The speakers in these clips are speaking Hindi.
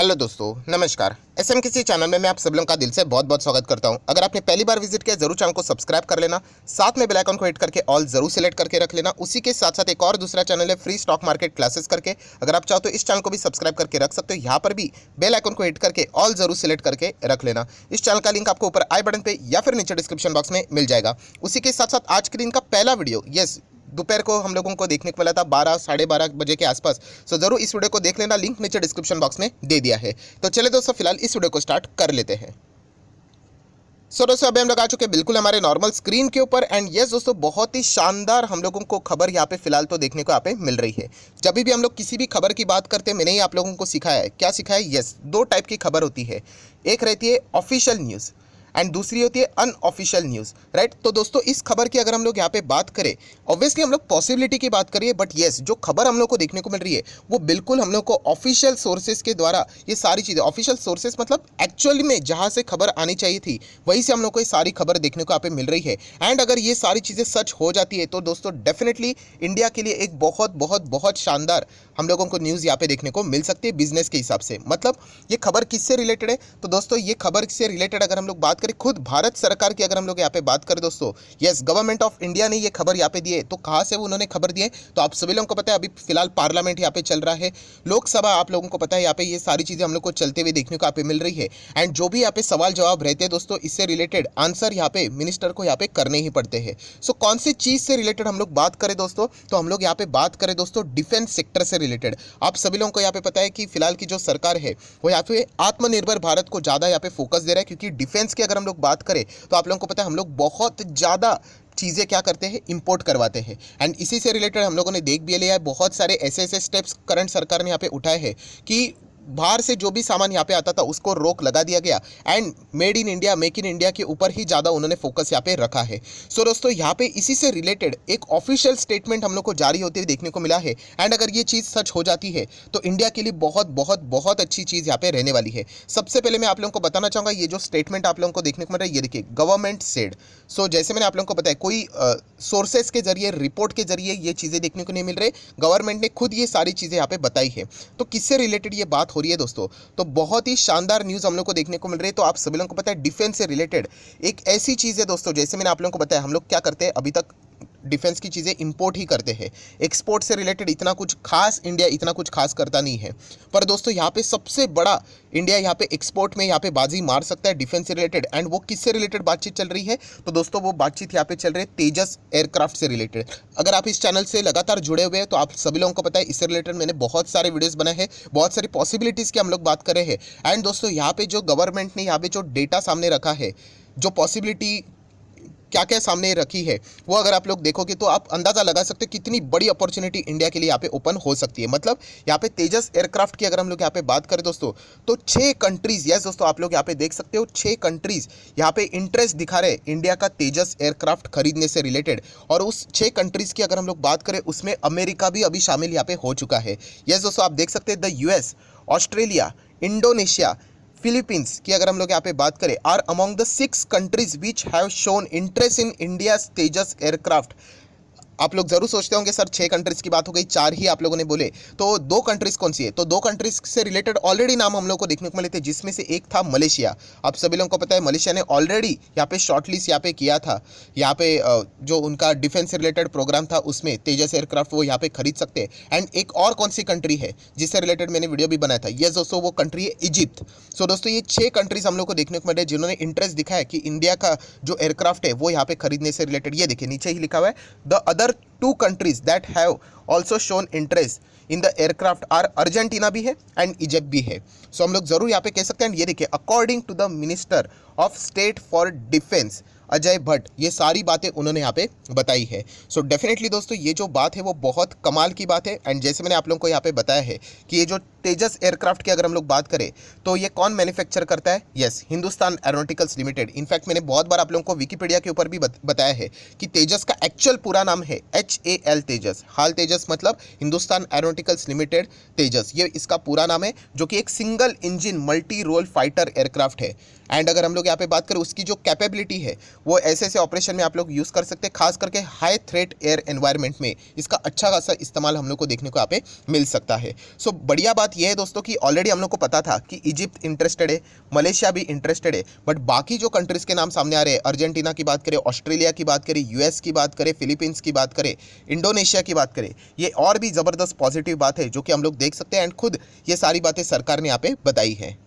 हेलो दोस्तों, नमस्कार। एसएम किसी चैनल में मैं आप सब लोगों का दिल से बहुत बहुत स्वागत करता हूं। अगर आपने पहली बार विजिट किया जरूर चैनल को सब्सक्राइब कर लेना, साथ में बेल आइकन को हिट करके ऑल जरूर सिलेक्ट करके रख लेना। उसी के साथ साथ एक और दूसरा चैनल है फ्री स्टॉक मार्केट क्लासेस करके, अगर आप चाहो तो इस चैनल को भी सब्सक्राइब करके रख सकते हो। यहाँ पर भी बेल आइकन को हिट करके ऑल जरूर सिलेक्ट करके रख लेना। इस चैनल का लिंक आपको ऊपर आई बटन पे या फिर नीचे डिस्क्रिप्शन बॉक्स में मिल जाएगा। उसी के साथ साथ आज के दिन का पहला वीडियो दोपहर को हम लोगों को देखने को मिला था 12 साढ़े 12 बजे के आसपास। सो जरूर इस वीडियो को देख लेना, लिंक नीचे डिस्क्रिप्शन बॉक्स में दे दिया है। तो चले दोस्तों, फिलहाल इस वीडियो को स्टार्ट कर लेते हैं। सो दोस्तों, अभी हम लोग आ चुके हैं बिल्कुल हमारे नॉर्मल स्क्रीन के ऊपर। एंड यस दोस्तों, बहुत ही शानदार हम लोगों को खबर यहाँ पे फिलहाल तो देखने को यहाँ पे मिल रही है। जब भी हम लोग किसी भी खबर की बात करते हैं, मैंने ही आप लोगों को सिखाया है। क्या सिखाया है? यस, दो टाइप की खबर होती है। एक रहती है ऑफिशियल न्यूज़ एंड दूसरी होती है अनऑफिशियल न्यूज़, राइट। तो दोस्तों, इस खबर की अगर हम लोग यहाँ पे बात करें, ऑब्वियसली हम लोग पॉसिबिलिटी की बात करिए, बट यस, जो खबर हम लोग को देखने को मिल रही है वो बिल्कुल हम लोग को ऑफिशियल सोर्सेज के द्वारा ये सारी चीज़ें, ऑफिशियल सोर्सेज मतलब एक्चुअली में जहाँ से खबर आनी चाहिए थी वहीं से हम लोग को ये सारी खबर देखने को यहाँ पे मिल रही है। एंड अगर ये सारी चीज़ें सच हो जाती है तो दोस्तों डेफिनेटली इंडिया के लिए एक बहुत बहुत बहुत शानदार हम लोगों को न्यूज़ यहाँ पे देखने को मिल सकती है बिजनेस के हिसाब से। मतलब ये खबर किससे रिलेटेड है? तो दोस्तों, ये खबर से रिलेटेड अगर हम लोग बात करें खुद भारत सरकार की, अगर हम लोग यहाँ पे बात करें दोस्तों, यस, गवर्नमेंट ऑफ इंडिया ने ये खबर यहाँ पे दी है। तो कहाँ से वो उन्होंने खबर दी है? तो आप सभी लोगों को पता है, अभी फिलहाल पार्लियामेंट यहाँ पे चल रहा है, लोकसभा, आप लोगों को पता है, यहाँ पे ये सारी चीज़ें हम लोग को चलते हुए देखने को यहाँ पे मिल रही है। एंड जो भी यहाँ पे सवाल जवाब रहते हैं दोस्तों, इससे रिलेटेड आंसर यहाँ पे मिनिस्टर को यहाँ पे करने ही पड़ते हैं। सो कौन सी चीज़ से रिलेटेड हम लोग बात करें दोस्तों, तो हम लोग यहाँ पे बात करें दोस्तों डिफेंस सेक्टर से रिलेटेड। आप सभी लोगों को यहाँ पे पता है कि फिलहाल की जो सरकार है वो यहाँ पे आत्मनिर्भर भारत को ज़्यादा यहाँ पे फोकस दे रहा है, क्योंकि डिफेंस की अगर हम लोग बात करें तो आप लोगों को पता है हम लोग बहुत ज़्यादा चीज़ें क्या करते हैं, इंपोर्ट करवाते हैं। एंड इसी से रिलेटेड हम लोगों ने देख भी लिया है, बहुत सारे ऐसे ऐसे स्टेप्स करंट सरकार ने यहाँ पे उठाए हैं कि बाहर से जो भी सामान यहाँ पे आता था उसको रोक लगा दिया गया। And made in India, make in India के ऊपर ही ज़्यादा उन्होंने फोकस यहाँ पे रखा है। सो दोस्तों, यहाँ पे इसी से रिलेटेड एक ऑफिशियल स्टेटमेंट हम लोग को जारी होते हुए देखने को मिला है। एंड अगर ये चीज़ सच हो जाती है तो इंडिया के लिए बहुत बहुत बहुत अच्छी चीज़ यहाँ पे रहने वाली है। सबसे पहले मैं आप लोगों को बताना चाहूँगा, ये जो स्टेटमेंट आप लोगों को देखने को मिल रहा है, ये देखिए, गवर्नमेंट सेड। सो जैसे मैंने आप लोगों को बताया, कोई सोर्सेस के जरिए, रिपोर्ट के जरिए ये चीज़ें देखने को नहीं मिल रही, गवर्नमेंट ने खुद ये सारी चीज़ें यहाँ पे बताई है। तो किससे रिलेटेड ये बात हो रही है दोस्तों? तो बहुत ही शानदार न्यूज़ हम लोग को देखने को मिल रही है। तो आप सभी लोगों को पता है, डिफेंस से रिलेटेड एक ऐसी चीज़ है दोस्तों, जैसे मैंने आप लोगों को बताया, हम लोग क्या करते हैं, अभी तक डिफेंस की चीज़ें इंपोर्ट ही करते हैं। एक्सपोर्ट से रिलेटेड इतना कुछ खास इंडिया इतना कुछ खास करता नहीं है। पर दोस्तों, यहाँ पे सबसे बड़ा इंडिया यहाँ पे एक्सपोर्ट में यहाँ पे बाजी मार सकता है डिफेंस से रिलेटेड। एंड वो किससे रिलेटेड बातचीत चल रही है? तो दोस्तों, वो बातचीत यहाँ पे चल रही है तेजस एयरक्राफ्ट से रिलेटेड। अगर आप इस चैनल से लगातार जुड़े हुए हैं तो आप सभी लोगों को पता है, इससे रिलेटेड मैंने बहुत सारे वीडियोस बनाए हैं, बहुत सारी पॉसिबिलिटीज़ की हम लोग बात कर रहे हैं। एंड दोस्तों, यहाँ पे जो गवर्नमेंट ने यहाँ पे जो डेटा सामने रखा है, जो पॉसिबिलिटी क्या क्या सामने रखी है, वो अगर आप लोग देखोगे तो आप अंदाज़ा लगा सकते हो कितनी बड़ी अपॉर्चुनिटी इंडिया के लिए यहाँ पे ओपन हो सकती है। मतलब यहाँ पे तेजस एयरक्राफ्ट की अगर हम लोग यहाँ पे बात करें दोस्तों, तो 6 कंट्रीज़, यस दोस्तों, आप लोग यहाँ पे देख सकते हो 6 कंट्रीज़ यहाँ पे इंटरेस्ट दिखा रहे इंडिया का तेजस एयरक्राफ्ट खरीदने से रिलेटेड। और उस 6 कंट्रीज़ की अगर हम लोग बात करें, उसमें अमेरिका भी अभी शामिल यहाँ पे हो चुका है। यस दोस्तों, आप देख सकते हैं the US, Australia, Indonesia, Philippines की अगर हम लोग यहाँ पे बात करें, are among the 6 countries which have shown interest in India Tejas aircraft. आप लोग जरूर सोचते होंगे सर 6 कंट्रीज़ की बात हो गई, 4 ही आप लोगों ने बोले, तो 2 कंट्रीज़ कौन सी है? तो 2 कंट्रीज़ से रिलेटेड ऑलरेडी नाम हम लोग को देखने को मिले थे, जिसमें से एक था मलेशिया। आप सभी लोगों को पता है, मलेशिया ने ऑलरेडी यहाँ पे शॉर्टलिस्ट यहाँ पे किया था। यहाँ पे जो उनका डिफेंस से रिलेटेड प्रोग्राम था उसमें तेजस एयरक्राफ्ट वो यहाँ पे खरीद सकते हैं। एंड एक और कौन सी कंट्री है जिससे रिलेटेड मैंने वीडियो भी बनाया था, यस दोस्तों, वो कंट्री है इजिप्ट। सो दोस्तों, ये 6 कंट्रीज़ हम लोग को देखने को मिले जिन्होंने इंटरेस्ट दिखाया कि इंडिया का जो एयरक्राफ्ट है वो यहाँ पे खरीदने से रिलेटेड। ये देखिए, नीचे ही लिखा हुआ है, the other 2 countries that have also shown interest in the aircraft are Argentina भी है एंड इजिप्ट भी है। सो हम लोग जरूर यहाँ पे कह सकते हैं। ये देखिए, according to the minister of state for defence Ajay Bhatt, ये सारी बातें उन्होंने यहाँ पे बताई है। सो डेफिनेटली दोस्तों, ये जो बात है वो बहुत कमाल की बात है। एंड जैसे मैंने आप लोगों को यहाँ पे बताया है कि ये जो तेजस एयरक्राफ्ट की अगर हम लोग बात करें तो ये कौन मैन्युफैक्चर करता है? Yes, Hindustan aeronauticals limited. In fact मैंने बहुत बार आप लोगों को विकीपीडिया के ऊपर भी बताया है कि तेजस का एक्चुअल पूरा नाम है HAL तेजस। हाल तेजस मतलब हिंदुस्तान एरोनॉटिकल्स लिमिटेड तेजस, ये इसका पूरा नाम है, जो कि एक single engine multi role fighter aircraft है। एंड अगर हम लोग यहाँ पे बात करें उसकी जो कैपेबिलिटी है वो ऐसे ऐसे ऑपरेशन में आप लोग यूज़ कर सकते हैं, खास करके हाई थ्रेट एयर एनवायरनमेंट में इसका अच्छा खासा इस्तेमाल हम लोग को देखने को यहाँ पे मिल सकता है। सो बढ़िया बात यह है दोस्तों कि ऑलरेडी हम लोग को पता था कि इजिप्ट इंटरेस्टेड है, मलेशिया भी इंटरेस्टेड है, बट बाकी जो कंट्रीज़ के नाम सामने आ रहे हैं, अर्जेंटीना की बात करें, ऑस्ट्रेलिया की बात करें, यूएस की बात करें, फिलीपींस की बात करें, इंडोनेशिया की बात करें, ये और भी ज़बरदस्त पॉजिटिव बात है जो कि हम लोग देख सकते हैं एंड खुद ये सारी बातें सरकार ने यहाँ पे बताई है।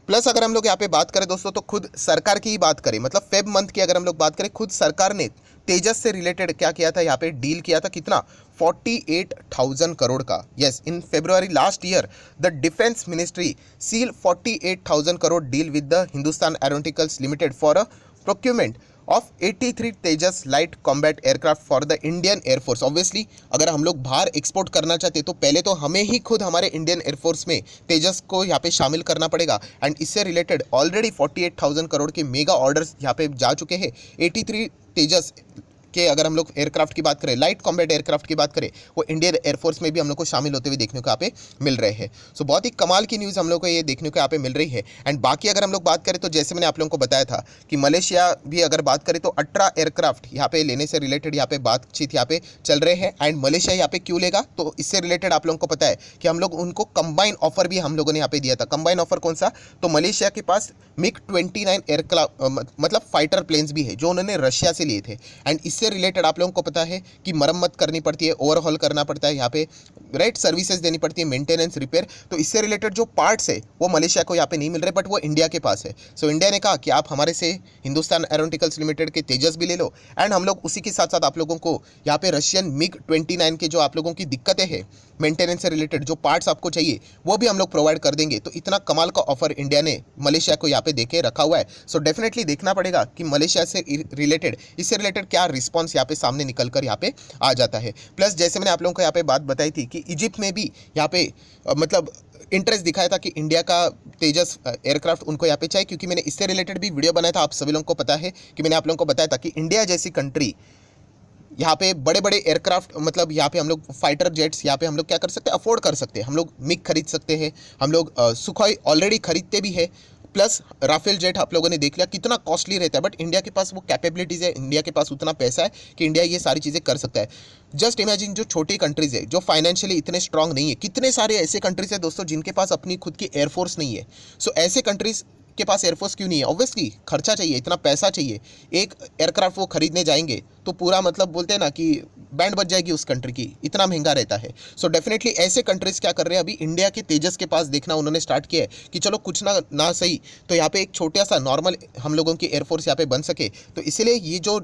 प्लस अगर हम लोग यहाँ पे बात करें दोस्तों तो खुद सरकार की ही बात करें, मतलब फेब मंथ की अगर हम लोग बात करें, खुद सरकार ने तेजस से रिलेटेड क्या किया था, यहाँ पे डील किया था कितना, 48,000 करोड़ का। Yes, in February last year the defence ministry seal 48,000 crore deal with the Hindustan aeronauticals limited for a procurement of 83 Tejas light combat aircraft for the Indian air force. Obviously अगर हम लोग बाहर एक्सपोर्ट करना चाहते तो पहले तो हमें ही खुद हमारे इंडियन एयरफोर्स में तेजस को यहाँ पे शामिल करना पड़ेगा एंड इससे रिलेटेड ऑलरेडी 48,000 करोड़ के मेगा ऑर्डर्स यहाँ पे जा चुके हैं। 83 तेजस के अगर हम लोग एयरक्राफ्ट की बात करें, लाइट कॉम्बैट एयरक्राफ्ट की बात करें, वो इंडियन एयरफोर्स में भी हम लोग को शामिल होते हुए देखने को यहाँ पे मिल रहे हैं। सो बहुत ही कमाल की न्यूज़ हम लोग को ये देखने को यहाँ पे मिल रही है। एंड बाकी अगर हम लोग बात करें तो जैसे मैंने आप लोगों को बताया था कि मलेशिया भी अगर बात करें तो 18 एयरक्राफ्ट यहाँ पे लेने से रिलेटेड यहाँ पे बातचीत यहाँ पे चल रहे हैं। एंड मलेशिया यहाँ पे क्यों लेगा, तो इससे रिलेटेड आप लोगों को पता है कि हम लोग उनको कंबाइन ऑफर भी हम लोगों ने यहाँ पे दिया था। कंबाइन ऑफर कौन सा, तो मलेशिया के पास MiG-29 एयरक्राफ्ट मतलब फाइटर प्लेन्स भी है जो उन्होंने रशिया से लिए थे। एंड इससे रिलेटेड आप लोगों को पता है कि मरम्मत करनी पड़ती है, ओवरहॉल करना पड़ता है, यहाँ पे राइट सर्विसेज देनी पड़ती है, मेंटेनेंस, रिपेयर। तो इससे रिलेटेड जो पार्ट्स है वो मलेशिया को यहाँ पे नहीं मिल रहे, बट वो इंडिया के पास है। सो इंडिया ने कहा कि आप हमारे से हिंदुस्तान एरोनॉटिकल्स लिमिटेड के तेजस भी ले लो एंड हम लोग उसी के साथ साथ आप लोगों को यहाँ पे रशियन MiG-29 के जो आप लोगों की दिक्कतें हैं मेंटेनेंस से रिलेटेड, जो पार्ट्स आपको चाहिए वो भी हम लोग प्रोवाइड कर देंगे। तो इतना कमाल का ऑफर इंडिया ने मलेशिया को यहाँ पे देके रखा हुआ है। सो डेफिनेटली देखना पड़ेगा कि मलेशिया से रिलेटेड, इससे रिलेटेड क्या रिस्पॉन्स यहाँ पे सामने निकल कर यहाँ पे आ जाता है। प्लस जैसे मैंने आप लोगों को यहाँ पे बात बताई थी कि इजिप्ट में भी यहाँ पे मतलब इंटरेस्ट दिखाया था कि इंडिया का तेजस एयरक्राफ्ट उनको यहाँ पे चाहिए, क्योंकि मैंने इससे रिलेटेड भी वीडियो बनाया था। आप सभी लोगों को पता है कि मैंने आप लोगों को बताया था कि इंडिया जैसी कंट्री यहाँ पे बड़े बड़े एयरक्राफ्ट, मतलब यहाँ पे हम लोग फाइटर जेट्स यहाँ पे हम लोग क्या कर सकते हैं, अफोर्ड कर सकते हैं। हम लोग मिग खरीद सकते हैं, हम लोग सुखोई ऑलरेडी खरीदते भी है, प्लस राफेल जेट आप लोगों ने देख लिया कितना कॉस्टली रहता है, बट इंडिया के पास वो कैपेबिलिटीज़ है, इंडिया के पास उतना पैसा है कि इंडिया ये सारी चीज़ें कर सकता है। जस्ट इमेजिन जो छोटी कंट्रीज़ है जो फाइनेंशियली इतने स्ट्रांग नहीं है, कितने सारे ऐसे कंट्रीज़ है दोस्तों जिनके पास अपनी खुद की एयरफोर्स नहीं है। सो ऐसे कंट्रीज़ के पास एयरफोर्स क्यों नहीं है, ऑब्वियसली खर्चा चाहिए, इतना पैसा चाहिए। एक एयरक्राफ्ट वो खरीदने जाएंगे तो पूरा मतलब बोलते हैं ना कि बैंड बज जाएगी उस कंट्री की, इतना महंगा रहता है। सो डेफिनेटली ऐसे कंट्रीज़ क्या कर रहे हैं, अभी इंडिया के तेजस के पास देखना उन्होंने स्टार्ट किया है कि चलो कुछ ना सही तो यहाँ पे एक छोटा सा नॉर्मल हम लोगों की एयरफोर्स यहाँ पे बन सके। तो इसीलिए ये जो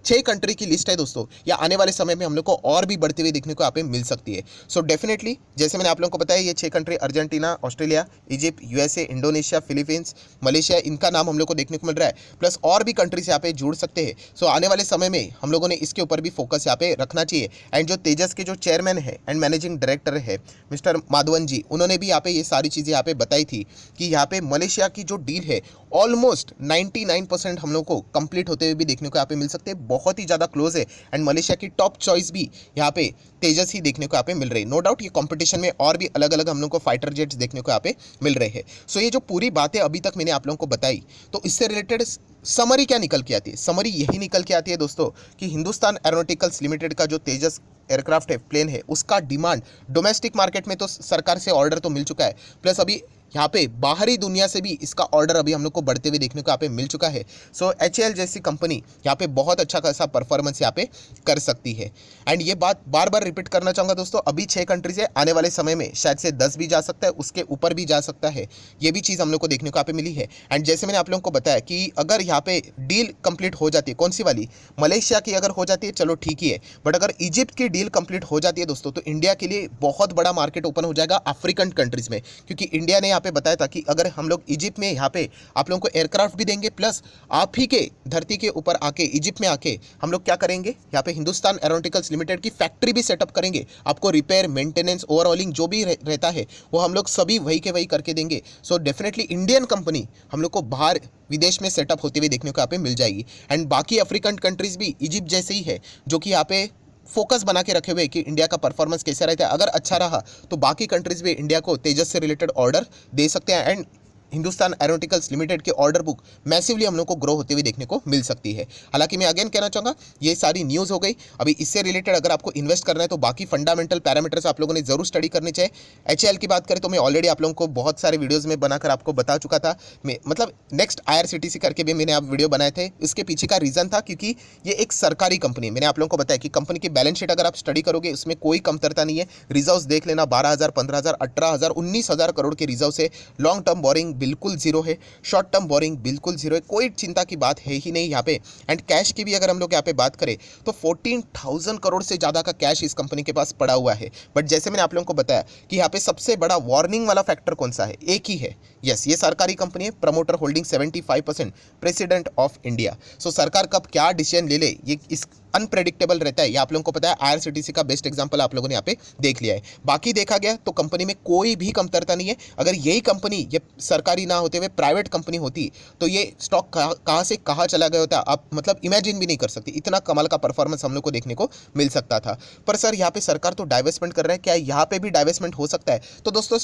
6 कंट्री की लिस्ट है दोस्तों, या आने वाले समय में हम लोग को और भी बढ़ती हुई देखने को यहाँ पे मिल सकती है। सो डेफिनेटली जैसे मैंने आप लोगों को बताया, ये 6 country Argentina, Australia, Egypt, USA, Indonesia, Philippines, Malaysia, इनका नाम हम लोग को देखने को मिल रहा है। प्लस और भी कंट्रीज यहाँ पे जुड़ सकते हैं। सो आने वाले समय में हम लोगों ने इसके ऊपर भी फोकस यहाँ पे रखना चाहिए। एंड जो तेजस के जो चेयरमैन है एंड मैनेजिंग डायरेक्टर है मिस्टर माधवन जी, उन्होंने भी यहाँ पे ये सारी चीज़ें यहाँ पे बताई थी कि यहाँ पे मलेशिया की जो डील है ऑलमोस्ट 99% हम लोग को कंप्लीट होते हुए भी देखने को यहाँ पे मिल सकते हैं, बहुत ही ज़्यादा क्लोज है। एंड मलेशिया की टॉप चॉइस भी यहाँ पे तेजस ही देखने को यहाँ पे मिल रही है। नो डाउट ये कंपटीशन में और भी अलग अलग हम लोग को फाइटर जेट्स देखने को यहाँ पे मिल रहे हैं। सो ये जो पूरी बातें अभी तक मैंने आप लोगों को बताई, तो इससे रिलेटेड समरी क्या निकल के आती है, समरी यही निकल के आती है दोस्तों कि हिंदुस्तान एरोनॉटिकल्स लिमिटेड का जो तेजस एयरक्राफ्ट है, प्लेन है, उसका डिमांड डोमेस्टिक मार्केट में तो सरकार से ऑर्डर तो मिल चुका है, प्लस अभी यहाँ पे बाहरी दुनिया से भी इसका ऑर्डर अभी हम लोग को बढ़ते हुए देखने को यहाँ पे मिल चुका है। सो HAL जैसी कंपनी यहाँ पे बहुत अच्छा खासा परफॉर्मेंस यहाँ पे कर सकती है। एंड ये बात बार बार रिपीट करना चाहूँगा दोस्तों, अभी 6 कंट्रीज है, आने वाले समय में शायद से 10 भी जा सकता है, उसके ऊपर भी जा सकता है। ये भी चीज़ हम लोग को देखने को यहाँ पे मिली है। एंड जैसे मैंने आप लोगों को बताया कि अगर यहाँ पे डील कंप्लीट हो जाती है, कौन सी वाली, मलेशिया की अगर हो जाती है चलो ठीक ही है, बट अगर इजिप्ट की डील कंप्लीट हो जाती है दोस्तों, तो इंडिया के लिए बहुत बड़ा मार्केट ओपन हो जाएगा अफ्रीकन कंट्रीज में। क्योंकि इंडिया ने यहाँ पे बताया था कि अगर हम लोग इजिप्ट में यहाँ पे आप लोगों को एयरक्राफ्ट भी देंगे, प्लस आप ही के धरती के ऊपर आके इजिप्ट में आके हम लोग क्या करेंगे, यहाँ पे हिंदुस्तान एरोनॉटिकल्स लिमिटेड की फैक्ट्री भी सेटअप करेंगे। आपको रिपेयर, मेंटेनेंस, ओवरऑलिंग जो भी रहता है वो हम लोग सभी वही के वही करके देंगे। सो डेफिनेटली इंडियन कंपनी हम लोग को बाहर विदेश में सेटअप होते हुए देखने को यहाँ पे मिल जाएगी। एंड बाकी अफ्रीकन कंट्रीज भी इजिप्ट जैसे ही है, जो कि यहाँ पे फोकस बना के रखे हुए कि इंडिया का परफॉर्मेंस कैसा रहता है। अगर अच्छा रहा तो बाकी कंट्रीज भी इंडिया को तेजस से रिलेटेड ऑर्डर दे सकते हैं। एंड हिंदुस्तान एरोनॉटिकल्स लिमिटेड की ऑर्डर बुक मैसिवली हम लोग को ग्रो होते हुए देखने को मिल सकती है। हालांकि मैं अगेन कहना चाहूँगा ये सारी न्यूज़ हो गई। अभी इससे रिलेटेड अगर आपको इन्वेस्ट करना है तो बाकी फंडामेंटल पैरामीटर्स आप लोगों ने जरूर स्टडी करनी चाहिए। एचएएल की बात करें तो मैं ऑलरेडी आप लोगों को बहुत सारे वीडियोज़ में बनाकर आपको बता चुका था। मतलब नेक्स्ट IRCTC करके भी मैंने आप वीडियो बनाए थे। इसके पीछे का रीज़न था क्योंकि ये एक सरकारी कंपनी, मैंने आप लोगों को बताया कि कंपनी की बैलेंस शीट अगर आप स्टडी करोगे उसमें कोई कमतरता नहीं है। रिजर्व्स देख लेना, 12,000, 15,000, 18,000, 19,000 करोड़ के रिजर्व से। लॉन्ग टर्म बोरिंग बिल्कुल जीरो है, शॉर्ट टर्म बोरिंग बिल्कुल जीरो है, कोई चिंता की बात है ही नहीं यहाँ पे। एंड कैश की भी अगर हम लोग यहाँ पे बात करें तो 14,000 करोड़ से ज़्यादा का कैश इस कंपनी के पास पड़ा हुआ है। बट जैसे मैंने आप लोगों को बताया कि यहाँ पे सबसे बड़ा वार्निंग वाला फैक्टर कौन सा है, एक ही है। यस, ये सरकारी कंपनी है, promoter holding 75%, president of India. So सरकार कब क्या डिसीजन ले ले ये इस अनप्रेडिक्टेबल रहता है, ये आप लोगों को पता है। IRCTC का बेस्ट एग्जांपल आप लोगों ने यहाँ पे देख लिया है। बाकी देखा गया तो कंपनी में कोई भी कमतरता नहीं है। अगर यही कंपनी ये सरकारी ना होते हुए प्राइवेट कंपनी होती तो ये स्टॉक कहाँ से कहाँ चला गया होता, आप मतलब इमेजिन भी नहीं कर सकती। इतना कमाल का परफॉर्मेंस हम लोग को देखने को मिल सकता था। पर सर यहाँ पे सरकार तो डाइवेस्टमेंट कर रहा है, क्या यहाँ पे भी डाइवेस्टमेंट हो सकता है? तो दोस्तों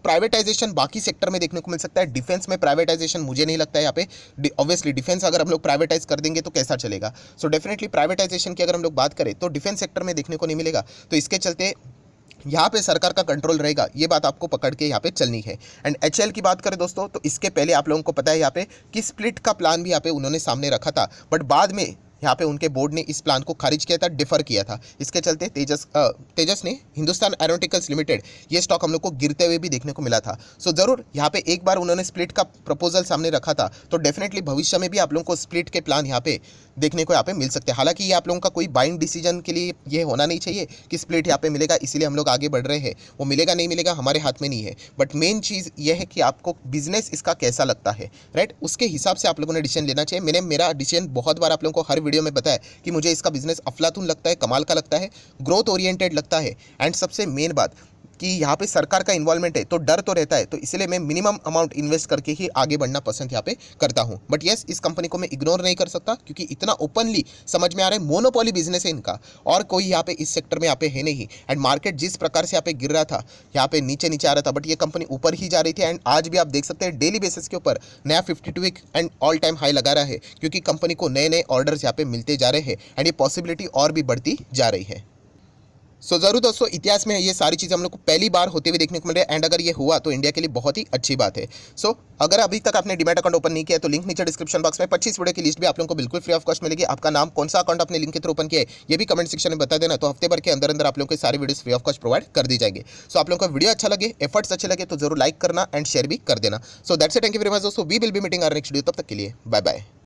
प्राइवेटाइजेशन बाकी सेक्टर में देखने को मिल सकता है, डिफेंस में प्राइवेटाइजेशन मुझे नहीं लगता है यहाँ पे। ऑब्वियसली डिफेंस अगर हम लोग प्राइवेटाइज कर देंगे तो कैसा चलेगा। सो डेफिनेटली प्राइवेटाइजेशन की अगर हम लोग बात करें तो डिफेंस सेक्टर में देखने को नहीं मिलेगा। तो इसके चलते यहाँ पे सरकार का कंट्रोल रहेगा, ये बात आपको पकड़ के यहाँ पे चलनी है। एंड एचएएल की बात करें दोस्तों तो इसके पहले आप लोगों को पता है यहाँ पे कि स्प्लिट का प्लान भी यहाँ पे उन्होंने सामने रखा था, बट बाद में यहाँ पे उनके बोर्ड ने इस प्लान को खारिज किया था, डिफर किया था। इसके चलते तेजस ने हिंदुस्तान एरोनॉटिकल्स लिमिटेड ये स्टॉक हम लोग को गिरते हुए भी देखने को मिला था। सो जरूर यहाँ पे एक बार उन्होंने स्प्लिट का प्रपोजल सामने रखा था, तो डेफिनेटली भविष्य में भी आप लोगों को स्प्लिट के प्लान यहाँ पे देखने को यहाँ पे मिल सकते हैं। हालांकि ये आप लोगों का कोई बाइंड डिसीजन के लिए ये होना नहीं चाहिए कि स्प्लिट यहाँ पे मिलेगा इसीलिए हम लोग आगे बढ़ रहे हैं। वो मिलेगा नहीं मिलेगा हमारे हाथ में नहीं है, बट मेन चीज़ ये है कि आपको बिजनेस इसका कैसा लगता है, राइट, उसके हिसाब से आप लोगों ने डिसीजन लेना चाहिए। मैंने मेरा डिसीजन बहुत बार आप लोगों को हर वीडियो में बताया कि मुझे इसका बिजनेस अफलातून लगता है, कमाल का लगता है, ग्रोथ ओरिएंटेड लगता है। एंड सबसे मेन बात कि यहाँ पे सरकार का इन्वॉल्वमेंट है तो डर तो रहता है, तो इसलिए मैं मिनिमम अमाउंट इन्वेस्ट करके ही आगे बढ़ना पसंद यहाँ पे करता हूँ। बट येस, इस कंपनी को मैं इग्नोर नहीं कर सकता क्योंकि इतना ओपनली समझ में आ रहा है, मोनोपोली बिजनेस है इनका और कोई यहाँ पे इस सेक्टर में यहाँ पे है नहीं। एंड मार्केट जिस प्रकार से यहाँ पे गिर रहा था, यहाँ पे नीचे नीचे आ रहा था, बट ये कंपनी ऊपर ही जा रही थी। एंड आज भी आप देख सकते हैं डेली बेसिस के ऊपर नया 52 week and all time high लगा रहा है क्योंकि कंपनी को नए नए ऑर्डर्स यहाँ पे मिलते जा रहे हैं एंड ये पॉसिबिलिटी और भी बढ़ती जा रही है। सो जरूर दोस्तों, इतिहास में ये सारी चीज़ हम लोग को पहली बार होते हुए देखने को मिल रहा है एंड अगर ये हुआ तो इंडिया के लिए बहुत ही अच्छी बात है। सो अगर अभी तक आपने डीमैट अकाउंट ओपन नहीं किया तो लिंक नीचे डिस्क्रिप्शन बॉक्स में 25 वीडियो की लिस्ट भी आप लोगों को बिल्कुल फ्री ऑफ कॉस्ट मिलेगी। आपका नाम कौन सा अकाउंट अपने लिंक के थ्रू ओपन किया है ये भी कमेंट सेक्शन में बता देना, तो हफ्ते भर के अंदर अंदर आप लोगों को सारी videos free of cost provide कर दी जाएंगे। सो आप लोगों को वीडियो अच्छा लगे, एफर्ट्स अच्छे लगे तो जरूर लाइक करना एंड शेयर भी कर देना। So that's it, thank you very much दोस्तों, we will be meeting our next video, तब तक के लिए बाय बाय।